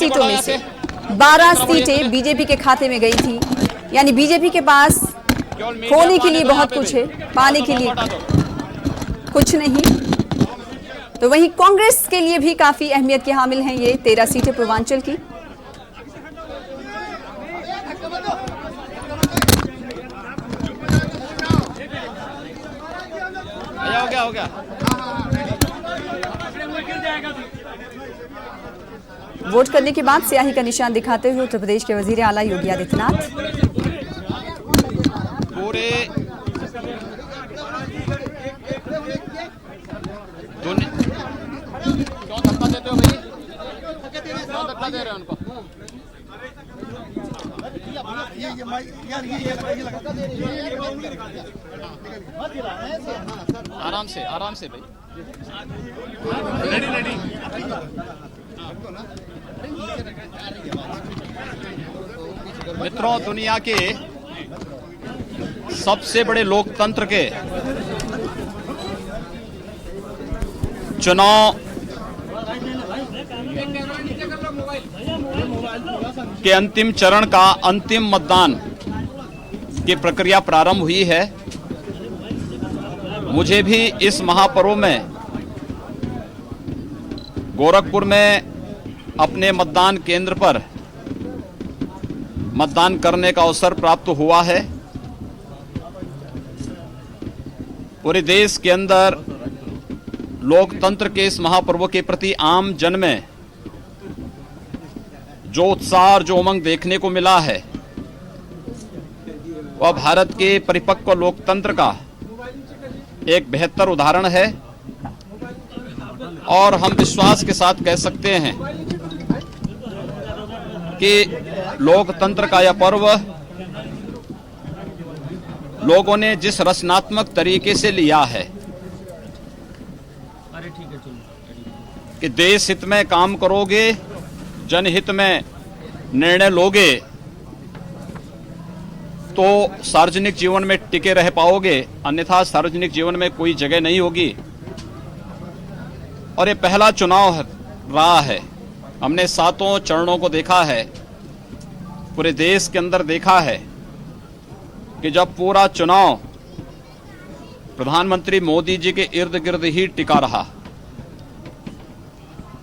सीटों में से 12 सीटें बीजेपी के खाते में गई थी। यानी बीजेपी के पास खोने के लिए बहुत कुछ है, पाने के लिए कुछ नहीं। तो वहीं कांग्रेस के लिए भी काफी अहमियत के हामिल हैं ये 13 सीटें पूर्वांचल की। हो गया। वोट करने के बाद स्याही का निशान दिखाते हुए उत्तर प्रदेश के वजीर आला योगी आदित्यनाथ पूरे क्यों धक्का देते हो भाई? क्यों धक्का दे रहे हो उनको? आराम से भाई। मित्रों, दुनिया के सबसे बड़े लोकतंत्र के चुनाव के अंतिम चरण का अंतिम मतदान की प्रक्रिया प्रारंभ हुई है। मुझे भी इस महापर्व में गोरखपुर में अपने मतदान केंद्र पर मतदान करने का अवसर प्राप्त हुआ है। पूरे देश के अंदर लोकतंत्र के इस महापर्व के प्रति आम जन में जो उत्साह और जो उमंग देखने को मिला है वह भारत के परिपक्व लोकतंत्र का एक बेहतर उदाहरण है। और हम विश्वास के साथ कह सकते हैं कि लोकतंत्र का यह पर्व लोगों ने जिस रचनात्मक तरीके से लिया है कि देश हित में काम करोगे, जनहित में निर्णय लोगे तो सार्वजनिक जीवन में टिके रह पाओगे, अन्यथा सार्वजनिक जीवन में कोई जगह नहीं होगी। और ये पहला चुनाव रहा है। हमने 7 चरणों को देखा है, पूरे देश के अंदर देखा है कि जब पूरा चुनाव प्रधानमंत्री मोदी जी के इर्द गिर्द ही टिका रहा,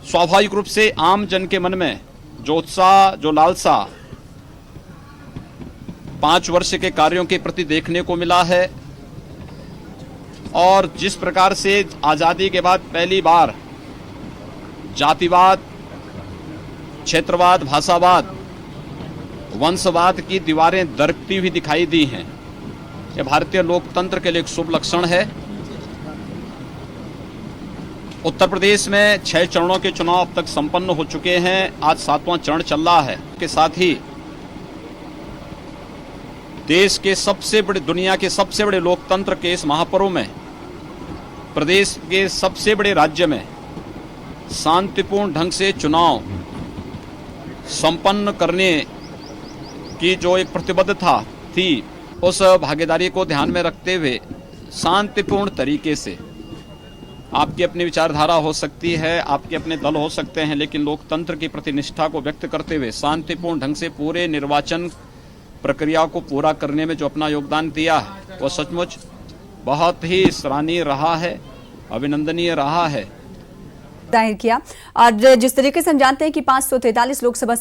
स्वाभाविक रूप से आम जन के मन में जो उत्साह, जो लालसा 5 वर्ष के कार्यों के प्रति देखने को मिला है और जिस प्रकार से आजादी के बाद पहली बार जातिवाद, क्षेत्रवाद, भाषावाद, वंशवाद की दीवारें दरकती हुई दिखाई दी हैं, यह भारतीय लोकतंत्र के लिए एक शुभ लक्षण है। उत्तर प्रदेश में 6 चरणों के चुनाव अब तक संपन्न हो चुके हैं। आज 7वां चरण चल रहा है। के साथ ही देश के सबसे बड़े, दुनिया के सबसे बड़े लोकतंत्र के इस महापर्व में प्रदेश के सबसे बड़े राज्य में शांतिपूर्ण ढंग से चुनाव संपन्न करने की जो एक प्रतिबद्धता थी, उस भागीदारी को ध्यान में रखते हुए शांतिपूर्ण तरीके से, आपकी अपनी विचारधारा हो सकती है, आपके अपने दल हो सकते हैं, लेकिन लोकतंत्र की प्रति निष्ठा को व्यक्त करते हुए शांतिपूर्ण ढंग से पूरे निर्वाचन प्रक्रिया को पूरा करने में जो अपना योगदान दिया है वो सचमुच बहुत ही सराहनीय रहा है, अभिनंदनीय रहा है। दायर किया। और जिस तरीके से हम जानते हैं कि 543 लोकसभा